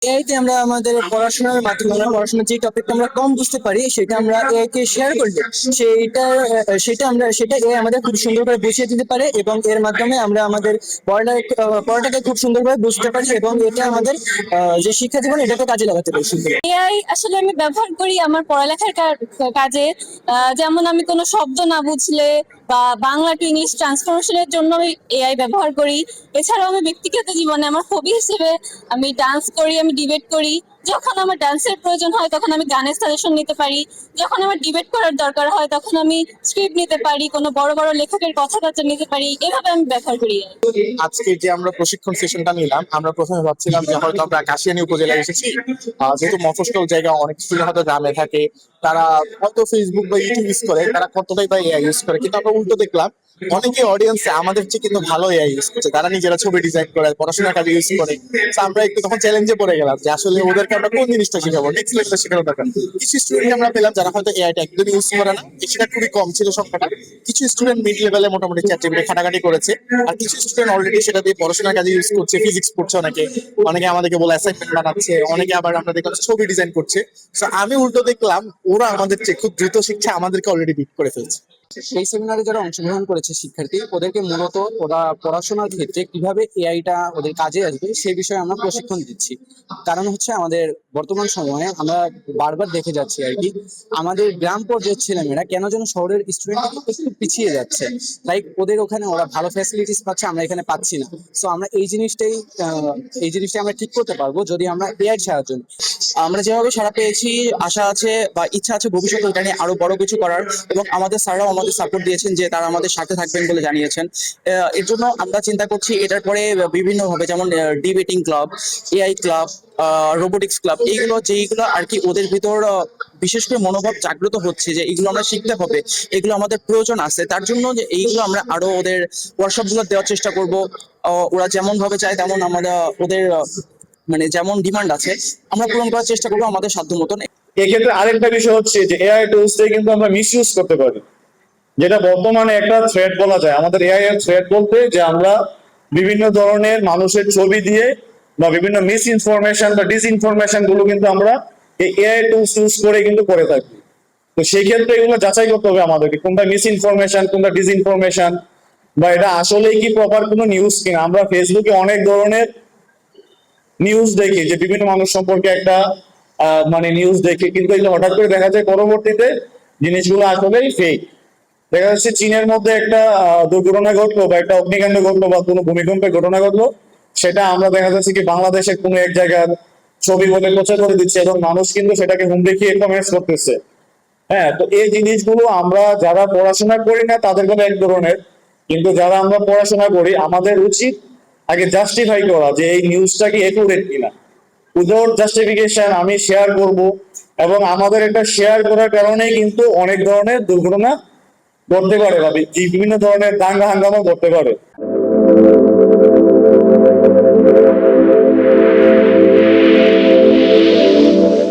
AI তে আমরা আমাদের পড়াশোনার মাধ্যমে আমরা পড়াশোনার যে টপিকটা আমরা কম বুঝতে পারি সেটা আমরা এআই কে শেয়ার করলে সেটা এআই আমাদের খুব সুন্দর করে বুঝিয়ে দিতে পারে, এবং এর মাধ্যমে আমরা আমাদের পড়াটাকে খুব সুন্দরভাবে বুঝতে পারি, এবং এটা আমাদের যে শিক্ষা জীবন এটাকে কাজে লাগাতে পারি সুন্দর। এআই আসলে আমি ব্যবহার করি আমার পড়ালেখার কাজে। যেমন আমি কোনো শব্দ না বুঝলে বা বাংলা টু ইংলিশ ট্রান্সফরমেশনের জন্য আমি এআই ব্যবহার করি। এছাড়াও আমি ব্যক্তিগত জীবনে আমার হবি হিসেবে আমি ডান্স করি, আমি ডিবেট করি। যখন আমার ডান্সের প্রয়োজন হয় তখন আমি গানের সাজেশন নিতে পারি। যখন আমার ডিবেট করার দরকার হয় তখন আমি স্ক্রিপ্ট নিতে পারি, কোনো বড় বড় লেখকের কথাবার্তা নিতে পারি। এভাবে আমি ব্যবহার করি AI। আজকে যে আমরা প্রশিক্ষণ সেশনটা নিলাম, আমরা প্রথমে ভাবছিলাম যে হয়তো আমরা কাশিয়ানী উপজেলায় এসেছি, যেহেতু মফস্বল জায়গা, অনেক স্টুডেন্ট হয়তো গ্রামে থাকে, তারা হয়তো ফেসবুক বা ইউটিউব ইউজ করে, তারা কতটাই বা এআই ইউজ করে। কিন্তু আমরা উল্টো দেখলাম অনেকে অডিয়েন্স আমাদের চেয়ে কিন্তু ভালো এআই ইউজ করছে, তারা নিজেরা ছবি ডিজাইন করে, পড়াশোনার কাজে ইউজ করে। তো আমরা একটু তখন চ্যালেঞ্জে পড়ে গেলাম যে আসলে ওদেরকে আমরা কোন জিনিসটা শেখাবো, নেক্সট লেভেলটা শেখানো দরকার। কিছু স্টুডেন্ট আমরা পেলাম যারা হয়তো এআইটা একদম ইউজ করে না, সেটা খুবই কম ছিল সংখ্যাটা। কিছু স্টুডেন্ট মিড লেভেলে মোটামুটি চ্যাট জিপিটি খাটাখাটি করেছে, আর কিছু স্টুডেন্ট অলরেডি সেটা দিয়ে পড়াশোনার কাজে ইউজ করছে, ফিজিক্স পড়ছে, অনেকে অনেকে আমাদেরকে বলে অ্যাসাইনমেন্ট বানাচ্ছে, অনেকে আবার আমরা দেখলাম ছবি ডিজাইন করছে। তো আমি উল্টো দেখলাম ওরা আমাদের চেয়ে খুব দ্রুত শিখছে, আমাদেরকে অলরেডি বিট করে ফেলছে। সেই সেমিনারে যারা অংশগ্রহণ করেছে শিক্ষার্থী, ওদেরকে মূলত ওরা পড়াশোনার ক্ষেত্রে কিভাবে এআইটা ওদের কাজে আসবে সেই বিষয়ে আমরা প্রশিক্ষণ দিচ্ছি। কারণ হচ্ছে আমাদের বর্তমান সময়ে আমরা বারবার দেখে যাচ্ছি আর কি, আমাদের গ্রাম পর্যায়ের ছেলেমেয়েরা কেন যেন শহরের স্টুডেন্ট একটু পিছিয়ে যাচ্ছে। লাইক ওদের ওখানে ওরা ভালো ফ্যাসিলিটিস পাচ্ছে, আমরা এখানে পাচ্ছি না। সো আমরা এই জিনিসটাই আমরা ঠিক করতে পারবো যদি আমরা এআই সাহায্য নিই। আমরা যেভাবে সারা পেয়েছি, আশা আছে বা ইচ্ছা আছে ভবিষ্যতে এটা নিয়ে আরো বড় কিছু করার, এবং আমাদের স্যাররাও আমাদের সাপোর্ট দিয়েছেন যে তারা আমাদের সাথে থাকবেন বলে জানিয়েছেন। এর জন্য আমরা চিন্তা করছি এটার পরে বিভিন্ন ভাবে, যেমন debating club, AI club, robotics club, যেইগুলো আর কি ওদের ভিতর বিশেষ করে মনোভাব জাগ্রত হচ্ছে যে এইগুলো আমরা শিখতে হবে, এগুলো আমাদের প্রয়োজন আছে, তার জন্য যে এইগুলো আমরা আরো ওদের ওয়ার্কশপ গুলো দেওয়ার চেষ্টা করব। ওরা যেমন ভাবে চায় তেমন আমরা ওদের মানে যেমন ডিমান্ড আছে আমরা পূরণ করার চেষ্টা করবো আমাদের সাধ্য মতন। এক্ষেত্রে আরেকটা বিষয় হচ্ছে যে এআই টুলস কিন্তু আমরা মিসইউজ করতে পারি, যেটা বর্তমানে একটা থ্রেট বলা যায়। আমাদের এআই এর থ্রেট বলতে যে আমরা বিভিন্ন ধরনের মানুষের ছবি দিয়ে বা বিভিন্ন মিস ইনফরমেশন বা ডিসইনফরমেশন গুলো কিন্তু আমরা এই এআই টুলস ইউজ করে কিন্তু করে থাকি। তো সেই ক্ষেত্রে এগুলো যাচাই করতে হবে আমাদেরকে, কোনটা মিস ইনফরমেশন, কোনটা ডিসইনফরমেশন, বা এটা আসলেই কি প্রপার কোনো নিউজ কিনা। আমরা ফেসবুকে অনেক ধরনের নিউজ দেখি যে বিভিন্ন মানুষ সম্পর্কে একটা মানে নিউজ দেখি, কিন্তু এগুলো হঠাৎ করে দেখা যায় পরবর্তীতে জিনিসগুলো আসলেই ফেক। দেখা যাচ্ছে চীনের মধ্যে একটা দুর্ঘটনা ঘটলো বা একটা অগ্নিকাণ্ড ঘটলো বা কোনো ভূমিকম্পের ঘটনা ঘটলো, সেটা আমরা দেখা যাচ্ছে কি বাংলাদেশের কোনো এক জায়গার ছবি বলে প্রচার করে দিচ্ছে, এবং মানুষ কিন্তু সেটাকে হুম দেখিয়ে কমেন্টস করতেছে। হ্যাঁ, তো এই জিনিসগুলো আমরা যারা পড়াশোনা করি না তাদের কথা এক ধরনের, কিন্তু যারা আমরা পড়াশোনা করি আমাদের উচিত আগে জাস্টিফাই করা যে এই নিউজটা কি একুরেট কিনা। উইদাউট জাস্টিফিকেশন আমি শেয়ার করব, এবং আমাদের এটা শেয়ার করার কারণেই কিন্তু অনেক ধরনের দুর্ঘটনা ঘটতে পারে বা বিভিন্ন ধরনের দাঙ্গা হাঙ্গামা ঘটতে পারে।